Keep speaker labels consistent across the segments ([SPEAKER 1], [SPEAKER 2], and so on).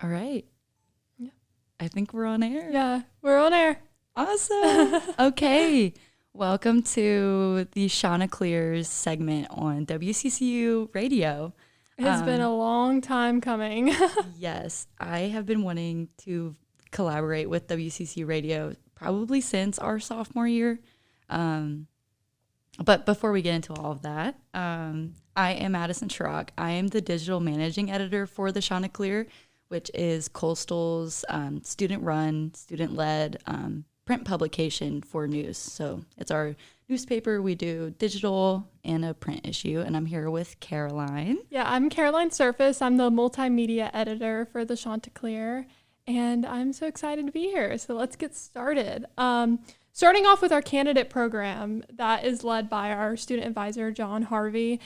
[SPEAKER 1] All right.
[SPEAKER 2] Yeah.
[SPEAKER 1] I think we're on air.
[SPEAKER 2] Yeah, we're on air.
[SPEAKER 1] Awesome. Okay. Welcome to the Chanticleer's segment on WCCU Radio.
[SPEAKER 2] It has been a long time coming.
[SPEAKER 1] Yes, I have been wanting to collaborate with WCCU Radio probably since our sophomore year. But before we get into all of that, I am Madison Sharrock. I am the digital managing editor for the Chanticleer, which is Coastal's student-run, student-led print publication for news. So it's our newspaper. We do digital and a print issue, and I'm here with Caroline.
[SPEAKER 2] Yeah, I'm Caroline Surface. I'm the multimedia editor for the Chanticleer, and I'm so excited to be here. So let's get started. Starting off with our candidate program that is led by our student advisor, John Harvey.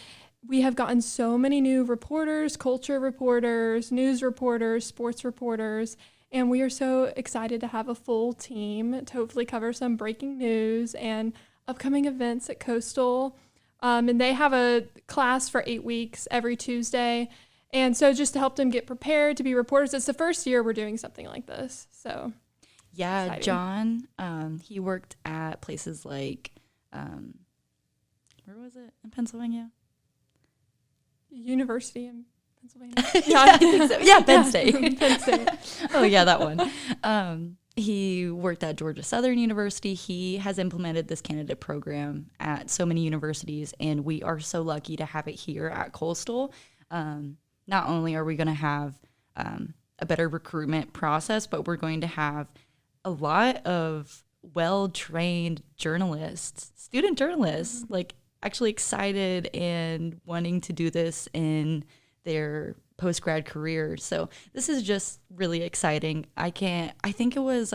[SPEAKER 2] We have gotten so many new reporters, culture reporters, news reporters, sports reporters, and we are so excited to have a full team to hopefully cover some breaking news and upcoming events at Coastal. And they have a class for 8 weeks every Tuesday. And so just to help them get prepared to be reporters, it's the first year we're doing something like this. So
[SPEAKER 1] yeah,
[SPEAKER 2] exciting.
[SPEAKER 1] John, he worked at places like, where was it in Pennsylvania?
[SPEAKER 2] University in Pennsylvania.
[SPEAKER 1] Yeah, I think so. Yeah, Penn State.
[SPEAKER 2] Penn State.
[SPEAKER 1] Oh, yeah, that one. He worked at Georgia Southern University. He has implemented this candidate program at so many universities, and we are so lucky to have it here at Coastal. Not only are we going to have a better recruitment process, but we're going to have a lot of well-trained journalists, student journalists, like actually excited and wanting to do this in their post-grad career. So this is just really exciting. I think it was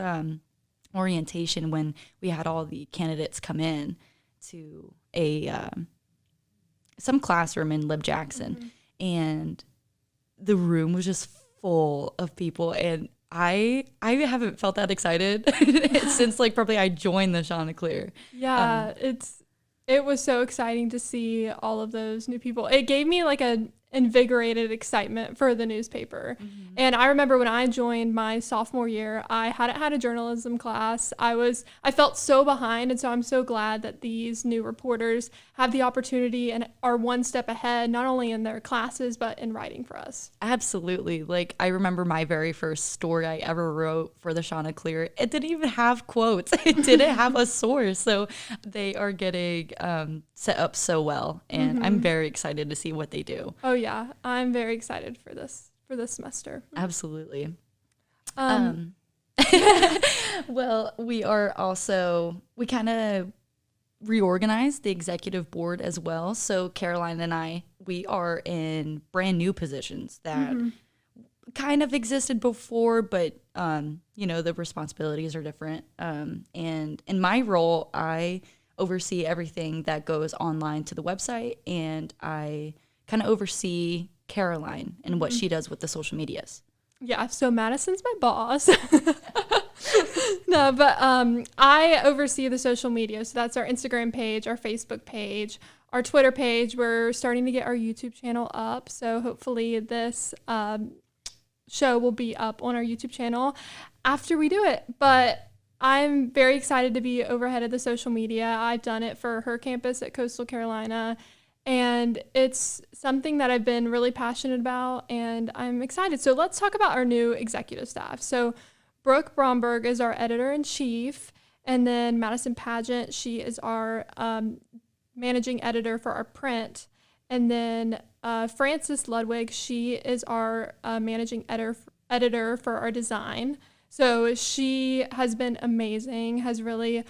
[SPEAKER 1] orientation when we had all the candidates come in to some classroom in Lib Jackson, and the room was just full of people, and I haven't felt that excited since like probably I joined the Chanticleer.
[SPEAKER 2] Yeah, it was so exciting to see all of those new people. It gave me like a invigorated excitement for the newspaper. And I remember when I joined my sophomore year, I hadn't had a journalism class. I felt so behind, and so I'm so glad that these new reporters have the opportunity and are one step ahead, not only in their classes, but in writing for us.
[SPEAKER 1] Absolutely. Like, I remember my very first story I ever wrote for the Chanticleer. It didn't even have quotes. It didn't have a source. So they are getting set up so well, and I'm very excited to see what they do.
[SPEAKER 2] Oh yeah, I'm very excited for this semester.
[SPEAKER 1] Absolutely. Well, we kind of reorganized the executive board as well. So Caroline and we are in brand new positions that kind of existed before, but the responsibilities are different. And in my role, I oversee everything that goes online to the website, and I kind of oversee Caroline and what she does with the social medias.
[SPEAKER 2] Yeah, so Madison's my boss. No, but I oversee the social media. So that's our Instagram page, our Facebook page, our Twitter page. We're starting to get our YouTube channel up. So hopefully this show will be up on our YouTube channel after we do it. But I'm very excited to be overhead of the social media. I've done it for her campus at Coastal Carolina, and it's something that I've been really passionate about, and I'm excited. So let's talk about our new executive staff. So Brooke Bromberg is our editor-in-chief, and then Madison Pageant, she is our managing editor for our print, and then Frances Ludwig, she is our managing editor for our design. So she has been amazing, has really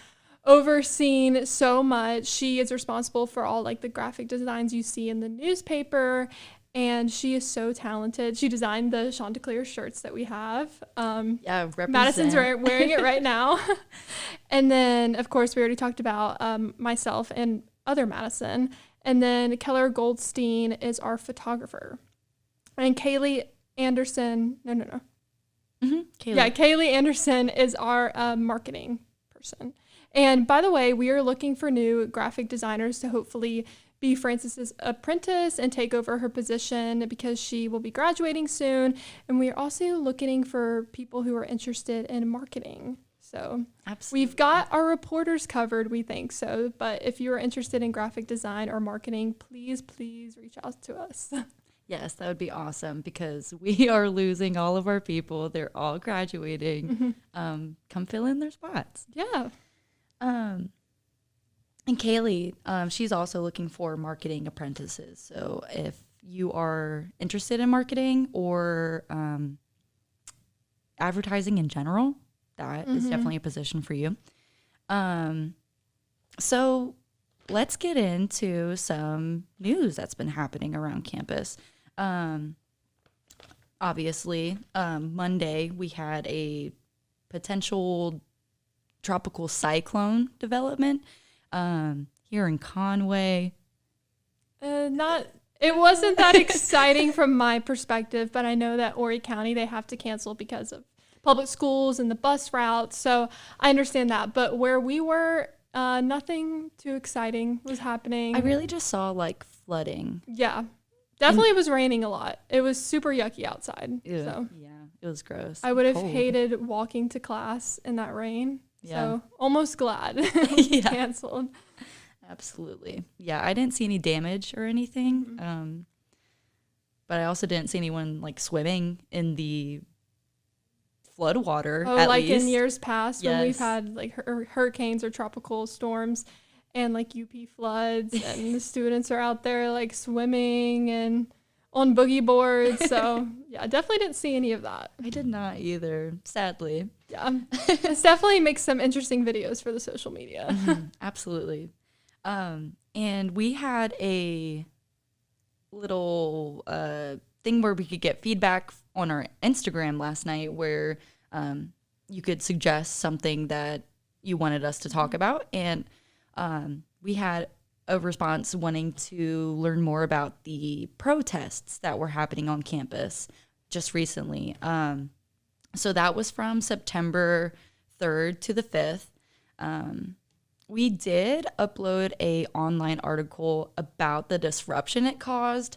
[SPEAKER 2] overseen so much. She is responsible for all like the graphic designs you see in the newspaper, and she is so talented. She designed the Chanticleer shirts that we have.
[SPEAKER 1] Yeah, represent.
[SPEAKER 2] Madison's wearing it right now. And then, of course, we already talked about myself and other Madison. And then Keller Goldstein is our photographer. And Kaylee Anderson, no.
[SPEAKER 1] Kaylee.
[SPEAKER 2] Yeah, Kaylee Anderson is our marketing person. And by the way, we are looking for new graphic designers to hopefully be Frances's apprentice and take over her position because she will be graduating soon. And we are also looking for people who are interested in marketing. So
[SPEAKER 1] Absolutely.
[SPEAKER 2] We've got our reporters covered, we think so. But if you are interested in graphic design or marketing, please reach out to us.
[SPEAKER 1] Yes, that would be awesome because we are losing all of our people. They're all graduating. Come fill in their spots.
[SPEAKER 2] Yeah.
[SPEAKER 1] And Kaylee, she's also looking for marketing apprentices. So if you are interested in marketing or advertising in general, that is definitely a position for you. So let's get into some news that's been happening around campus. Obviously, Monday we had a potential tropical cyclone development here in Conway.
[SPEAKER 2] It wasn't that exciting from my perspective, but I know that Horry County, they have to cancel because of public schools and the bus routes. So I understand that. But where we were, nothing too exciting was happening.
[SPEAKER 1] I really just saw like flooding.
[SPEAKER 2] Yeah. Definitely it was raining a lot. It was super yucky outside.
[SPEAKER 1] Ew.
[SPEAKER 2] So
[SPEAKER 1] Yeah, it was gross.
[SPEAKER 2] I would have
[SPEAKER 1] Cold.
[SPEAKER 2] hated walking to class in that rain.
[SPEAKER 1] Yeah.
[SPEAKER 2] So almost glad it was
[SPEAKER 1] Yeah.
[SPEAKER 2] canceled.
[SPEAKER 1] Absolutely. Yeah, I didn't see any damage or anything. But I also didn't see anyone like swimming in the flood water.
[SPEAKER 2] Oh,
[SPEAKER 1] at
[SPEAKER 2] like
[SPEAKER 1] least.
[SPEAKER 2] in years past when we've
[SPEAKER 1] Yes.
[SPEAKER 2] had like hurricanes or tropical storms and like UP floods and the students are out there like swimming and on boogie boards. So yeah, definitely didn't see any of that.
[SPEAKER 1] I did not either, sadly.
[SPEAKER 2] Yeah, this definitely makes some interesting videos for the social media.
[SPEAKER 1] Absolutely. And we had a little thing where we could get feedback on our Instagram last night where you could suggest something that you wanted us to talk about. And we had a response wanting to learn more about the protests that were happening on campus just recently. So that was from September 3rd to the 5th. We did upload a online article about the disruption it caused.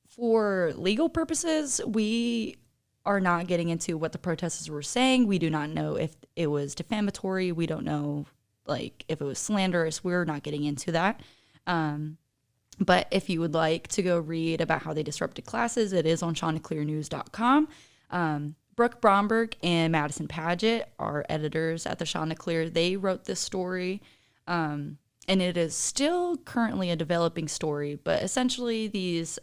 [SPEAKER 1] For legal purposes, we are not getting into what the protesters were saying. We do not know if it was defamatory. We don't know like if it was slanderous. We're not getting into that. But if you would like to go read about how they disrupted classes, it is on chanticleernews.com. Brooke Bromberg and Madison Paget are editors at the Chanticleer. They wrote this story, and it is still currently a developing story. But essentially, these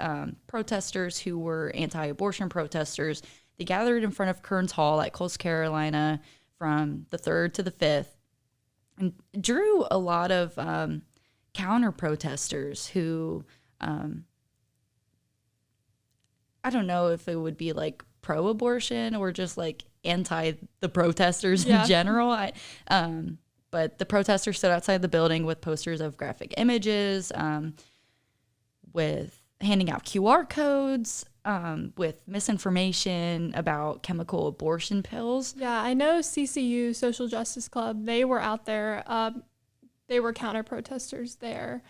[SPEAKER 1] protesters who were anti-abortion protesters, they gathered in front of Kearns Hall at Coastal Carolina from the 3rd to the 5th, and drew a lot of counter-protesters who, I don't know if it would be like pro-abortion or just like anti the protesters in general. But the protesters stood outside the building with posters of graphic images, with handing out QR codes, with misinformation about chemical abortion pills.
[SPEAKER 2] Yeah, I know CCU Social Justice Club, they were out there. They were counter-protesters there.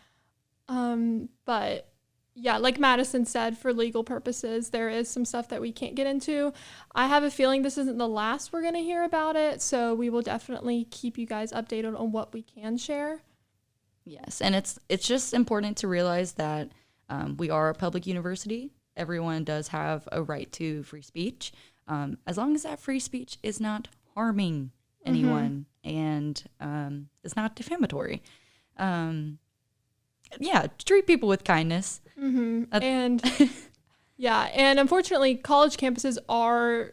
[SPEAKER 2] But yeah, like Madison said, for legal purposes, there is some stuff that we can't get into. I have a feeling this isn't the last we're going to hear about it, so we will definitely keep you guys updated on what we can share.
[SPEAKER 1] Yes, and it's just important to realize that we are a public university. Everyone does have a right to free speech, as long as that free speech is not harming anyone and is not defamatory. Yeah, treat people with kindness.
[SPEAKER 2] And yeah, and unfortunately, college campuses are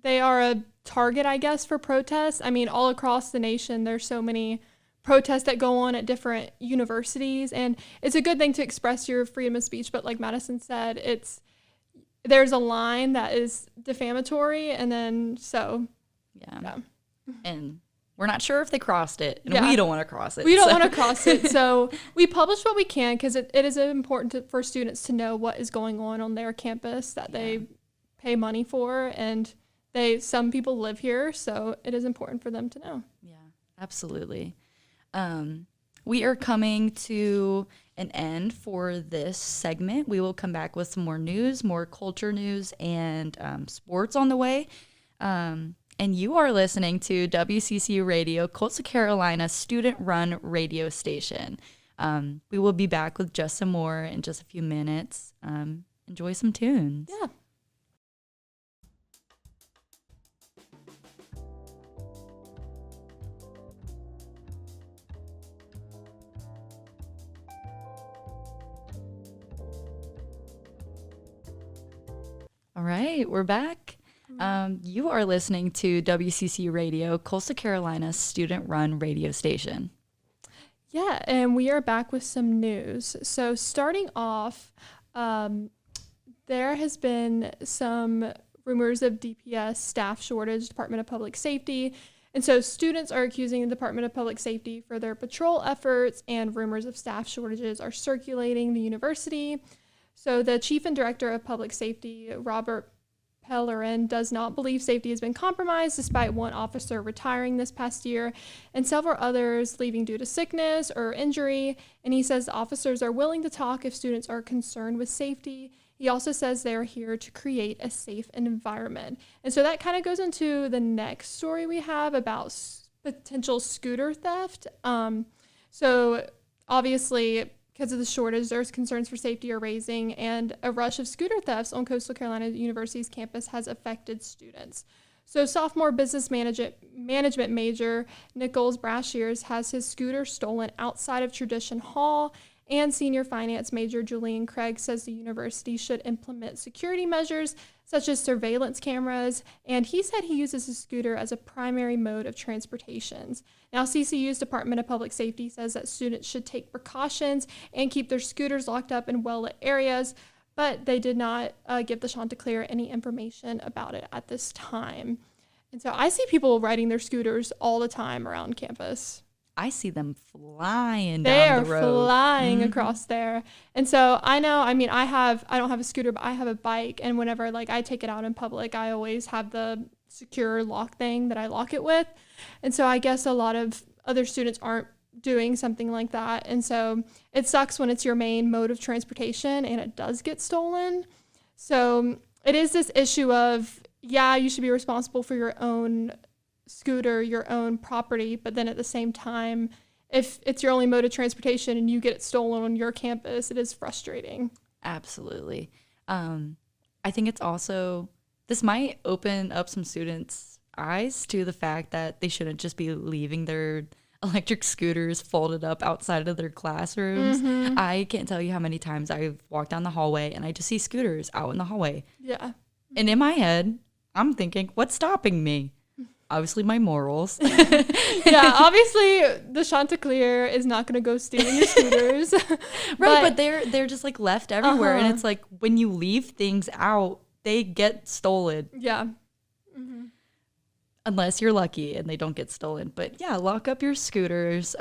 [SPEAKER 2] a target, I guess, for protests. I mean, all across the nation, there's so many protests that go on at different universities, and it's a good thing to express your freedom of speech. But like Madison said, there's a line that is defamatory, and then
[SPEAKER 1] Yeah. And we're not sure if they crossed it, and
[SPEAKER 2] Yeah.
[SPEAKER 1] we don't want to cross it.
[SPEAKER 2] We don't want to cross it, so we publish what we can because it is important for students to know what is going on their campus that they pay money for, and some people live here, so it is important for them to know.
[SPEAKER 1] Yeah, absolutely. we are coming to an end for this segment. We will come back with some more news, more culture news, and sports on the way. And you are listening to WCCU Radio, Coastal Carolina student-run radio station. We will be back with just some more in just a few minutes. Enjoy some tunes.
[SPEAKER 2] Yeah.
[SPEAKER 1] All right, we're back. You are listening to WCCU Radio, Coastal Carolina student-run radio station.
[SPEAKER 2] Yeah, and we are back with some news. So starting off, there has been some rumors of DPS staff shortage, Department of Public Safety. And so students are accusing the Department of Public Safety for their patrol efforts, and rumors of staff shortages are circulating the university. So the chief and director of public safety, Robert Pellerin, does not believe safety has been compromised, despite one officer retiring this past year and several others leaving due to sickness or injury. And he says the officers are willing to talk if students are concerned with safety. He also says they're here to create a safe environment. And so that kind of goes into the next story we have about potential scooter theft. So obviously, because of the shortage, there's concerns for safety are raising, and a rush of scooter thefts on Coastal Carolina University's campus has affected students. So sophomore business management major Nichols Brashears has his scooter stolen outside of Tradition Hall, and senior finance major Julian Craig says the university should implement security measures such as surveillance cameras, and he said he uses his scooter as a primary mode of transportation. Now, CCU's Department of Public Safety says that students should take precautions and keep their scooters locked up in well-lit areas, but they did not give the Chanticleer any information about it at this time. And so I see people riding their scooters all the time around campus.
[SPEAKER 1] I see them flying down the road.
[SPEAKER 2] They are flying across there. And so I know, I mean, I don't have a scooter, but I have a bike. And whenever I take it out in public, I always have the secure lock thing that I lock it with. And so I guess a lot of other students aren't doing something like that. And so it sucks when it's your main mode of transportation and it does get stolen. So it is this issue of, yeah, you should be responsible for your own scooter, your own property, but then at the same time, if it's your only mode of transportation and you get it stolen on your campus, it is frustrating.
[SPEAKER 1] Absolutely. I think it's also, this might open up some students' eyes to the fact that they shouldn't just be leaving their electric scooters folded up outside of their classrooms. Mm-hmm. I can't tell you how many times I've walked down the hallway and I just see scooters out in the hallway.
[SPEAKER 2] Yeah.
[SPEAKER 1] And in my head, I'm thinking, what's stopping me? Obviously, my morals.
[SPEAKER 2] Yeah, obviously, the Chanticleer is not going to go stealing your scooters.
[SPEAKER 1] Right, but they're just left everywhere. And it's when you leave things out, they get stolen.
[SPEAKER 2] Yeah. Mm-hmm.
[SPEAKER 1] Unless you're lucky and they don't get stolen. But yeah, lock up your scooters.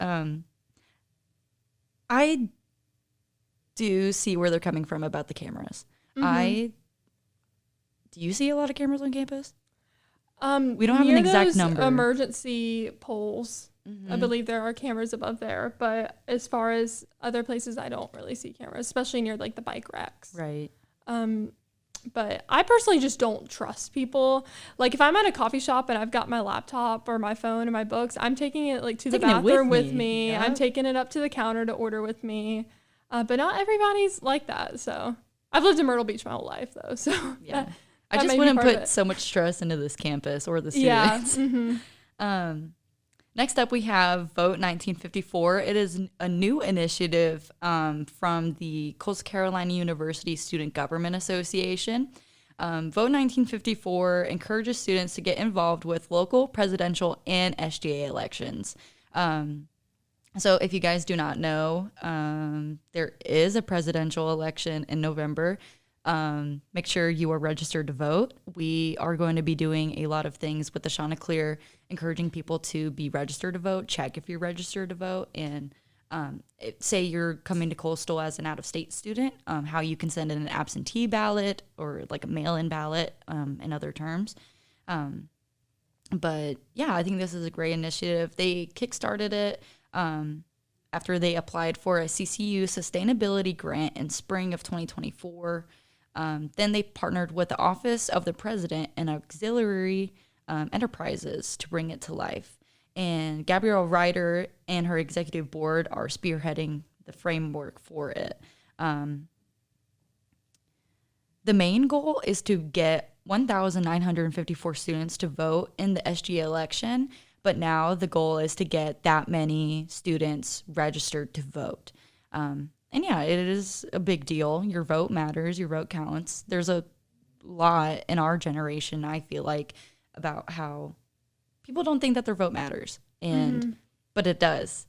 [SPEAKER 1] I do see where they're coming from about the cameras. Mm-hmm. Do you see a lot of cameras on campus? We don't have an exact number.
[SPEAKER 2] Emergency poles,
[SPEAKER 1] mm-hmm.
[SPEAKER 2] I believe there are cameras above there. But as far as other places, I don't really see cameras, especially near the bike racks.
[SPEAKER 1] Right.
[SPEAKER 2] But I personally just don't trust people. If I'm at a coffee shop and I've got my laptop or my phone or my books, I'm taking it to the bathroom with me. Yeah. I'm taking it up to the counter to order with me. But not everybody's like that. So I've lived in Myrtle Beach my whole life, though. So
[SPEAKER 1] yeah. I just wouldn't put so much stress into this campus or the students.
[SPEAKER 2] Yeah. Mm-hmm.
[SPEAKER 1] Next up, we have Vote 1954. It is a new initiative from the Coastal Carolina University Student Government Association. Vote 1954 encourages students to get involved with local, presidential, and SGA elections. So if you guys do not know, there is a presidential election in November. Make sure you are registered to vote. We are going to be doing a lot of things with the Chanticleer, encouraging people to be registered to vote, check if you're registered to vote, and say you're coming to Coastal as an out-of-state student, how you can send in an absentee ballot or a mail-in ballot, in other terms. But yeah, I think this is a great initiative. They kickstarted it after they applied for a CCU sustainability grant in spring of 2024. Then they partnered with the Office of the President and Auxiliary Enterprises to bring it to life. And Gabrielle Ryder and her executive board are spearheading the framework for it. The main goal is to get 1,954 students to vote in the SG election, but now the goal is to get that many students registered to vote. And yeah, it is a big deal. Your vote matters. Your vote counts. There's a lot in our generation, I feel like, about how people don't think that their vote matters, and but it does.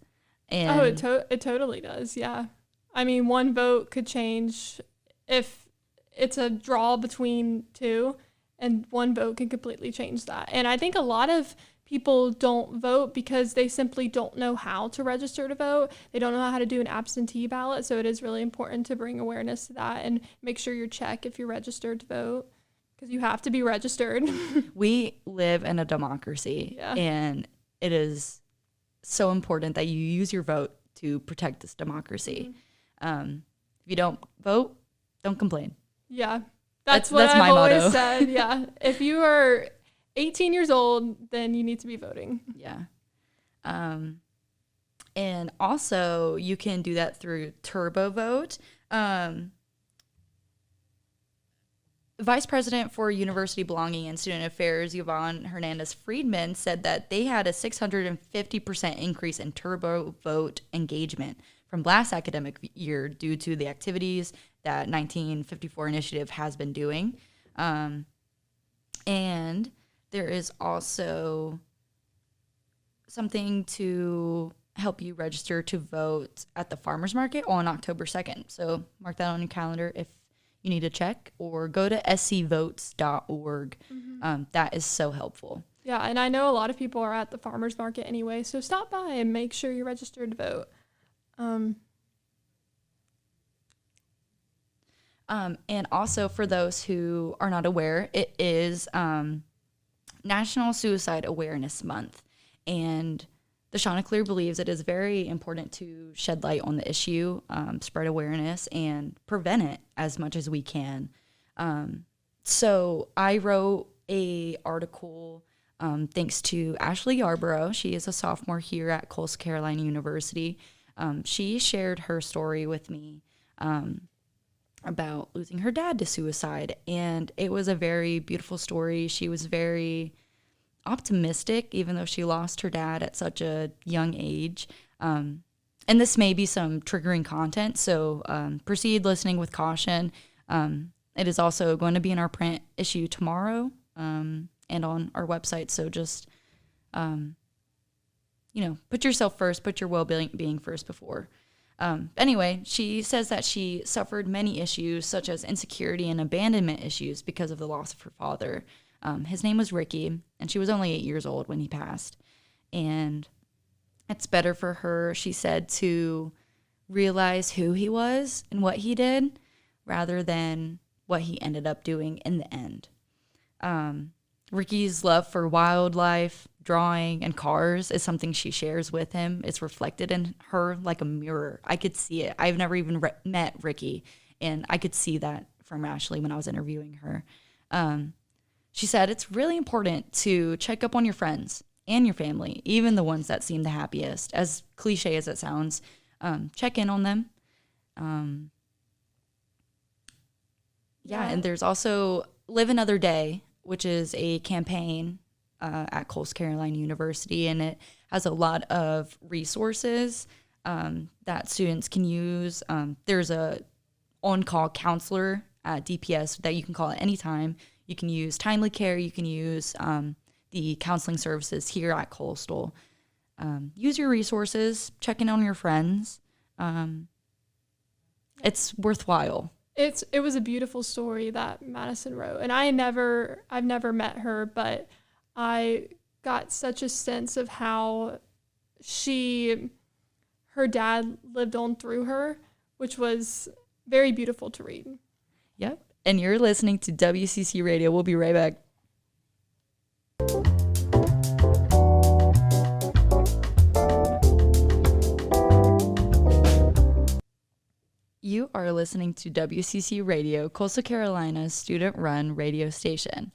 [SPEAKER 1] And
[SPEAKER 2] it totally does. Yeah, I mean, one vote could change if it's a draw between two, and one vote can completely change that. And I think a lot of people don't vote because they simply don't know how to register to vote. They don't know how to do an absentee ballot. So it is really important to bring awareness to that and make sure you check if you're registered to vote, because you have to be registered.
[SPEAKER 1] We live in a democracy, and it is so important that you use your vote to protect this democracy. If you don't vote, don't complain.
[SPEAKER 2] Yeah, that's what I've always said. Yeah, if you are 18 years old, then you need to be voting.
[SPEAKER 1] Yeah. And also, you can do that through Turbo Vote. Vice President for University Belonging and Student Affairs, Yvonne Hernandez-Friedman, said that they had a 650% increase in Turbo Vote engagement from last academic year due to the activities that 1954 Initiative has been doing. And there is also something to help you register to vote at the farmers market on October 2nd. So mark that on your calendar if you need to check, or go to scvotes.org. That is so helpful.
[SPEAKER 2] Yeah, and I know a lot of people are at the farmers market anyway, so stop by and make sure you're registered to vote.
[SPEAKER 1] And also, for those who are not aware, it is National Suicide Awareness Month, and the Chanticleer believes it is very important to shed light on the issue, spread awareness, and prevent it as much as we can. So I wrote a article thanks to Ashley Yarborough. She is a sophomore here at Coastal Carolina University. She shared her story with me about losing her dad to suicide, and it was a very beautiful story. She was very optimistic, even though she lost her dad at such a young age. And this may be some triggering content, so proceed listening with caution. It is also going to be in our print issue tomorrow and on our website, so just, put yourself first, put your well-being first before. Anyway, she says that she suffered many issues, such as insecurity and abandonment issues, because of the loss of her father. His name was Ricky, and she was only 8 years old when he passed. And it's better for her, she said, to realize who he was and what he did rather than what he ended up doing in the end. Ricky's love for wildlife, drawing, and cars is something she shares with him. It's reflected in her like a mirror. I could see it. I've never even met Ricky, and I could see that from Ashley when I was interviewing her. She said it's really important to check up on your friends and your family, even the ones that seem the happiest. As cliche as it sounds, check in on them. And there's also Live Another Day, which is a campaign at Coastal Carolina University, and it has a lot of resources that students can use. There's a on-call counselor at DPS that you can call at any time. You can use Timely Care. You can use the counseling services here at Coastal. Use your resources. Check in on your friends. It's worthwhile.
[SPEAKER 2] It was a beautiful story that Madison wrote, and I've never met her, but I got such a sense of how her dad lived on through her, which was very beautiful to read.
[SPEAKER 1] Yep. And you're listening to WCCU Radio. We'll be right back. You are listening to WCCU Radio, Coastal Carolina's student-run radio station.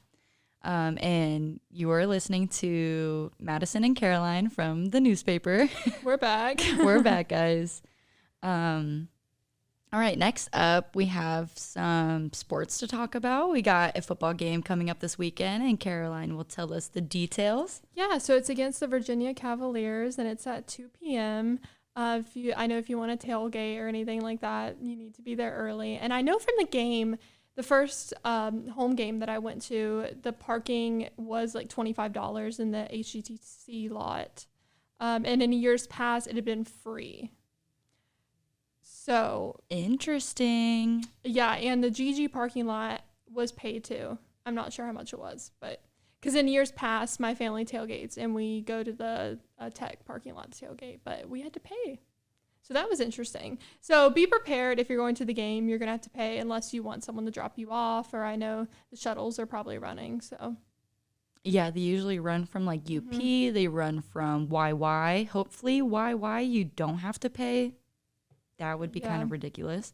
[SPEAKER 1] And you are listening to Madison and Caroline from the newspaper.
[SPEAKER 2] We're back.
[SPEAKER 1] We're back, guys. All right, next up, we have some sports to talk about. We got a football game coming up this weekend, and Caroline will tell us the details.
[SPEAKER 2] Yeah, so it's against the Virginia Cavaliers, and it's at 2 p.m. If you want to tailgate or anything like that, you need to be there early. And I know from the game, the first home game that I went to, the parking was like $25 in the HGTC lot. And in years past, it had been free. So
[SPEAKER 1] interesting.
[SPEAKER 2] Yeah, and the GG parking lot was paid too. I'm not sure how much it was, but because in years past, my family tailgates and we go to the tech parking lot to tailgate, but we had to pay. So that was interesting. So be prepared if you're going to the game. You're going to have to pay unless you want someone to drop you off, or I know the shuttles are probably running. So
[SPEAKER 1] yeah, they usually run from like UP. Mm-hmm. They run from YY. Hopefully YY you don't have to pay. That would be kind of ridiculous.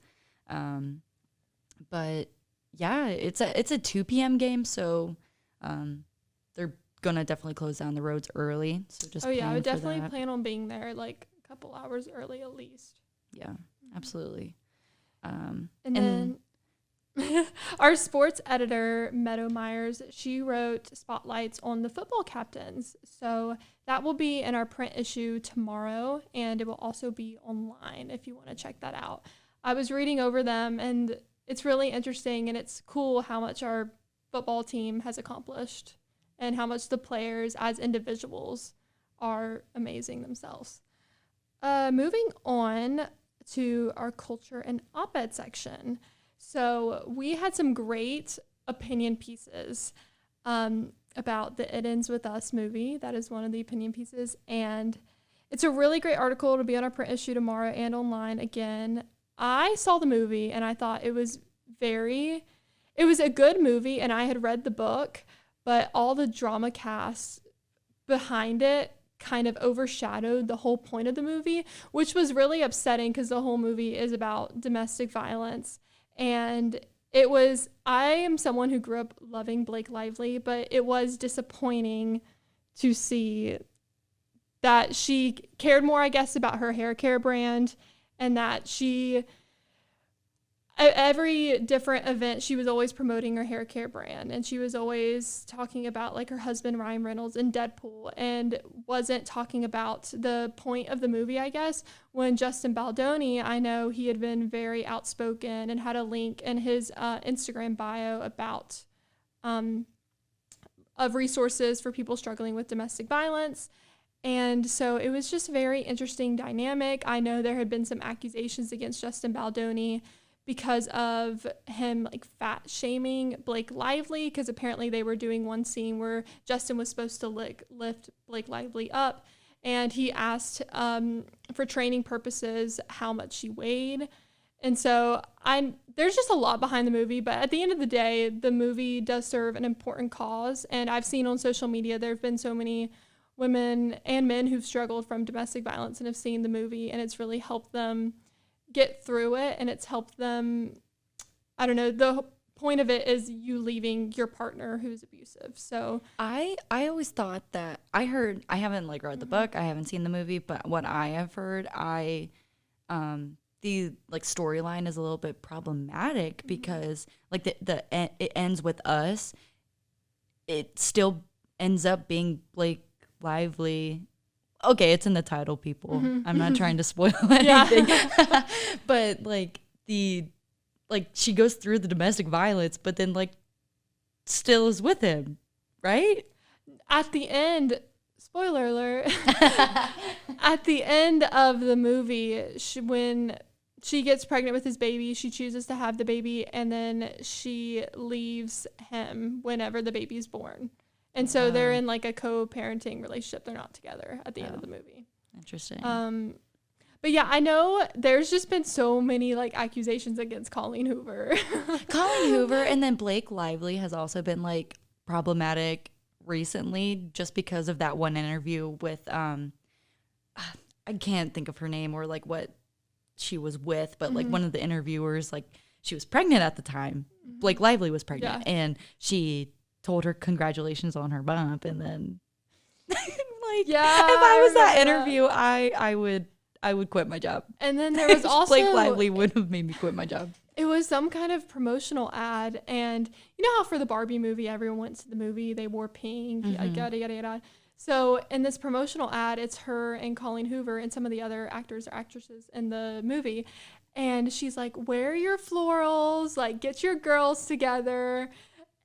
[SPEAKER 1] But yeah, it's a 2 p.m. game, so they're gonna definitely close down the roads early. So just
[SPEAKER 2] I would definitely plan on being there like a couple hours early at least.
[SPEAKER 1] Yeah, absolutely.
[SPEAKER 2] And then our sports editor, Meadow Myers, she wrote spotlights on the football captains. So that will be in our print issue tomorrow, and it will also be online if you want to check that out. I was reading over them, and it's really interesting, and it's cool how much our football team has accomplished and how much the players as individuals are amazing themselves. Moving on to our culture and op-ed section. So we had some great opinion pieces about the It Ends With Us movie. That is one of the opinion pieces. And it's a really great article to be on our print issue tomorrow and online again. I saw the movie and I thought it was a good movie, and I had read the book, but all the drama cast behind it kind of overshadowed the whole point of the movie, which was really upsetting because the whole movie is about domestic violence. And I am someone who grew up loving Blake Lively, but it was disappointing to see that she cared more, I guess, about her hair care brand, and that at every different event, she was always promoting her hair care brand, and she was always talking about like her husband, Ryan Reynolds, in Deadpool, and wasn't talking about the point of the movie, I guess, when Justin Baldoni, I know he had been very outspoken and had a link in his Instagram bio about of resources for people struggling with domestic violence. And so it was just very interesting dynamic. I know there had been some accusations against Justin Baldoni because of him like fat shaming Blake Lively, because apparently they were doing one scene where Justin was supposed to lift Blake Lively up, and he asked for training purposes how much she weighed. And so there's just a lot behind the movie, but at the end of the day, the movie does serve an important cause. And I've seen on social media there have been so many women and men who've struggled from domestic violence and have seen the movie, and it's really helped them get through it, and it's helped them, I don't know, the point of it is you leaving your partner who's abusive. So
[SPEAKER 1] I always thought that I haven't like read the book, I haven't seen the movie, but what I have heard, the like storyline is a little bit problematic because like it ends with us, it still ends up being Blake Lively. Okay, it's in the title, people. I'm not trying to spoil anything. But like she goes through the domestic violence, but then like still is with him, right?
[SPEAKER 2] At the end, spoiler alert, at the end of the movie, when she gets pregnant with his baby, she chooses to have the baby, and then she leaves him whenever the baby's born. And so they're in like a co-parenting relationship. They're not together at the end of the movie.
[SPEAKER 1] Interesting.
[SPEAKER 2] But yeah, I know there's just been so many like accusations against Colleen Hoover.
[SPEAKER 1] Colleen Hoover, and then Blake Lively has also been like problematic recently just because of that one interview with I can't think of her name or like what she was with, but like one of the interviewers, like she was pregnant at the time. Blake Lively was pregnant, and she told her congratulations on her bump, and then like if I was that interview, I would quit my job.
[SPEAKER 2] And then there was also
[SPEAKER 1] Blake Lively would have made me quit my job.
[SPEAKER 2] It was some kind of promotional ad, and you know how for the Barbie movie, everyone went to the movie, they wore pink, yada, yada, yada. So in this promotional ad, it's her and Colleen Hoover and some of the other actors or actresses in the movie. And she's like, wear your florals, like get your girls together.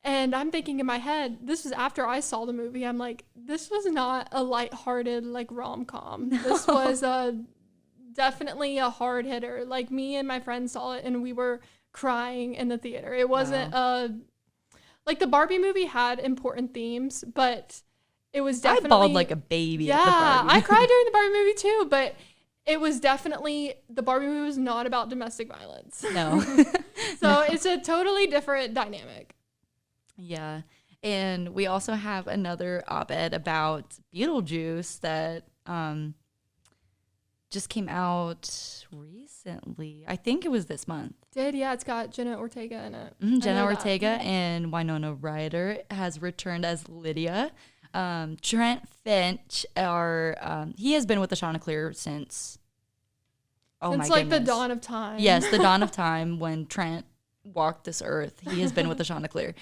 [SPEAKER 2] And I'm thinking in my head, this was after I saw the movie. I'm like, this was not a lighthearted like rom-com. No. This was definitely a hard hitter. Like me and my friends saw it and we were crying in the theater. It wasn't like the Barbie movie had important themes, but it was definitely,
[SPEAKER 1] I bawled like a baby.
[SPEAKER 2] Yeah,
[SPEAKER 1] at the Barbie.
[SPEAKER 2] I cried during the Barbie movie too, but it was definitely, the Barbie movie was not about domestic violence.
[SPEAKER 1] No.
[SPEAKER 2] So it's a totally different dynamic.
[SPEAKER 1] Yeah. And we also have another op-ed about Beetlejuice that just came out recently. I think it was this month.
[SPEAKER 2] It's got Jenna Ortega in it.
[SPEAKER 1] Jenna Ortega and Winona Ryder has returned as Lydia. Trent Finch, he has been with the Chanticleer since
[SPEAKER 2] like the dawn of time.
[SPEAKER 1] Yes, the dawn of time when Trent walked this earth. He has been with the Chanticleer.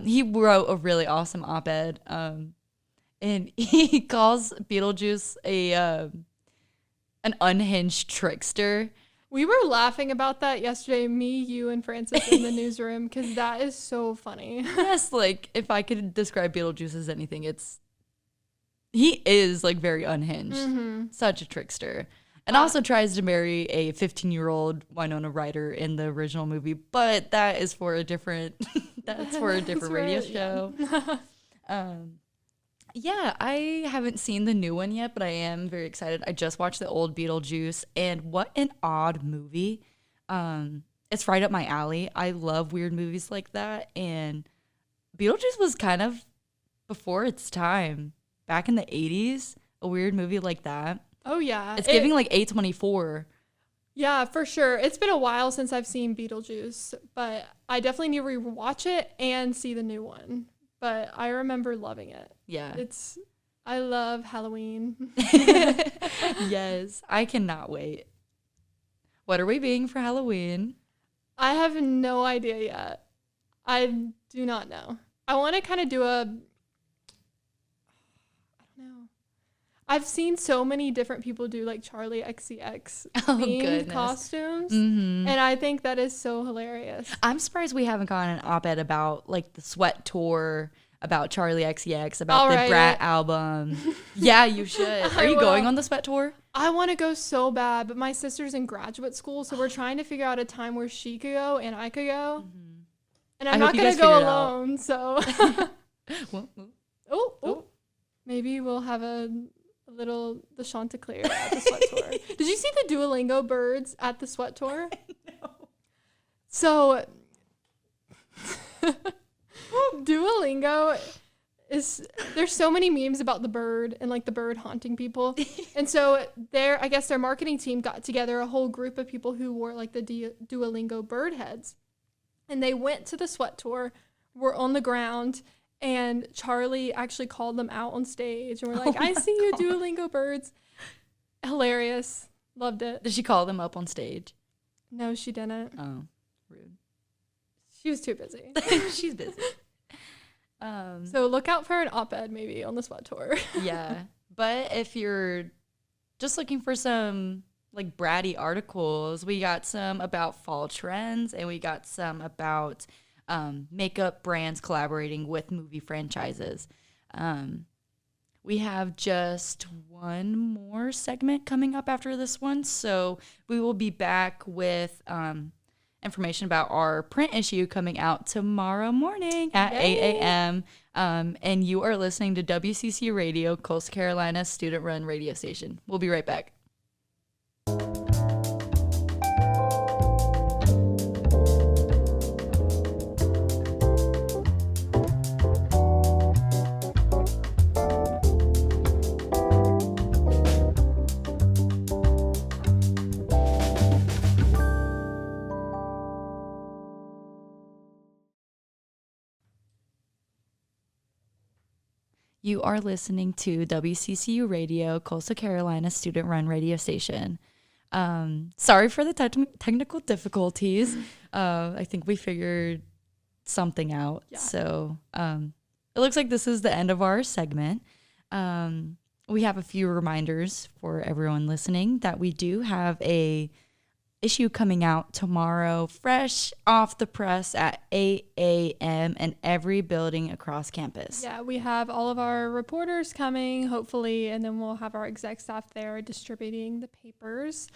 [SPEAKER 1] He wrote a really awesome op-ed, and he calls Beetlejuice an unhinged trickster.
[SPEAKER 2] We were laughing about that yesterday, me, you, and Francis in the newsroom, because that is so funny.
[SPEAKER 1] Yes, like, if I could describe Beetlejuice as anything, he is, like, very unhinged. Such a trickster. And also tries to marry a 15-year-old Winona Ryder in the original movie, but that is for a different, radio show. Yeah, I haven't seen the new one yet, but I am very excited. I just watched the old Beetlejuice, and what an odd movie. It's right up my alley. I love weird movies like that, and Beetlejuice was kind of before its time. Back in the 80s, a weird movie like that.
[SPEAKER 2] Oh, yeah.
[SPEAKER 1] It's giving like A24.
[SPEAKER 2] Yeah, for sure. It's been a while since I've seen Beetlejuice, but I definitely need to rewatch it and see the new one. But I remember loving it.
[SPEAKER 1] Yeah.
[SPEAKER 2] I love Halloween.
[SPEAKER 1] Yes, I cannot wait. What are we being for Halloween?
[SPEAKER 2] I have no idea yet. I do not know. I want to kind of do I don't know. I've seen so many different people do like Charlie XCX themed costumes. And I think that is so hilarious.
[SPEAKER 1] I'm surprised we haven't gotten an op-ed about like the Sweat tour, about Charlie XCX, about the Brat album. Yeah, you should. Are you going on the Sweat tour?
[SPEAKER 2] I want to go so bad, but my sister's in graduate school, so we're trying to figure out a time where she could go and I could go. And I'm not going to go alone, so. Oh. Maybe we'll have the Chanticleer at the Sweat tour. Did you see the Duolingo birds at the Sweat tour?
[SPEAKER 1] No.
[SPEAKER 2] So, Duolingo there's so many memes about the bird and like the bird haunting people. And so I guess their marketing team got together a whole group of people who wore like the Duolingo bird heads. And they went to the Sweat tour, were on the ground, and Charlie actually called them out on stage and we're like, I see you, Duolingo birds. Hilarious. Loved it.
[SPEAKER 1] Did she call them up on stage?
[SPEAKER 2] No, she didn't.
[SPEAKER 1] Oh, rude.
[SPEAKER 2] She was too busy.
[SPEAKER 1] She's busy.
[SPEAKER 2] So look out for an op-ed maybe on the Sweat tour.
[SPEAKER 1] Yeah. But if you're just looking for some like bratty articles, we got some about fall trends and we got some about makeup brands collaborating with movie franchises. We have just one more segment coming up after this one, so we will be back with information about our print issue coming out tomorrow morning at 8 a.m. And you are listening to WCCU Radio, Coastal Carolina's student-run radio station. We'll be right back. You are listening to WCCU Radio, Coastal Carolina student-run radio station. Sorry for the technical difficulties. I think we figured something out. Yeah. So it looks like this is the end of our segment. We have a few reminders for everyone listening that we do have a issue coming out tomorrow, fresh off the press at 8 a.m. in every building across campus.
[SPEAKER 2] Yeah, we have all of our reporters coming, hopefully, and then we'll have our exec staff there distributing the papers.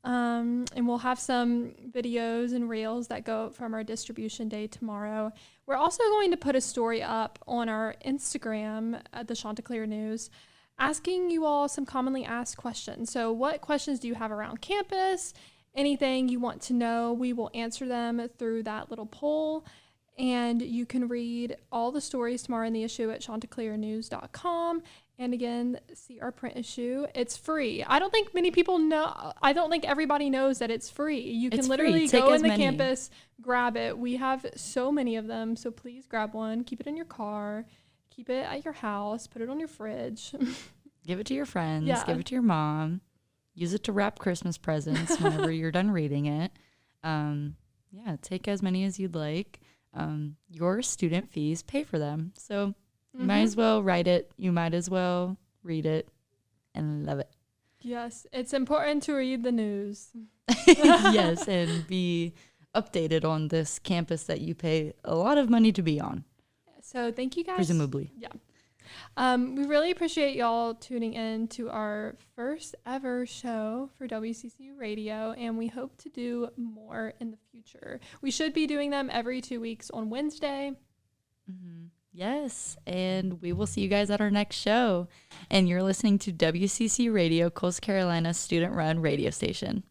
[SPEAKER 2] And we'll have some videos and reels that go from our distribution day tomorrow. We're also going to put a story up on our Instagram at the Chanticleer News, asking you all some commonly asked questions. So what questions do you have around campus? Anything you want to know, we will answer them through that little poll. And you can read all the stories tomorrow in the issue at chanticleernews.com. And again, see our print issue. It's free. I don't think many people know. I don't think everybody knows that it's free. You can literally go in the campus, grab it. We have so many of them. So please grab one. Keep it in your car. Keep it at your house. Put it on your fridge.
[SPEAKER 1] Give it to your friends. Yeah. Give it to your mom. Use it to wrap Christmas presents whenever you're done reading it. Yeah, take as many as you'd like. Your student fees pay for them. So you might as well write it. You might as well read it and love it.
[SPEAKER 2] Yes, it's important to read the news.
[SPEAKER 1] Yes, and be updated on this campus that you pay a lot of money to be on.
[SPEAKER 2] So thank you guys.
[SPEAKER 1] Presumably.
[SPEAKER 2] Yeah. We really appreciate y'all tuning in to our first ever show for WCCU Radio, and we hope to do more in the future. We should be doing them every 2 weeks on Wednesday.
[SPEAKER 1] Mm-hmm. Yes, and we will see you guys at our next show. And you're listening to WCCU Radio, Coastal Carolina student-run radio station.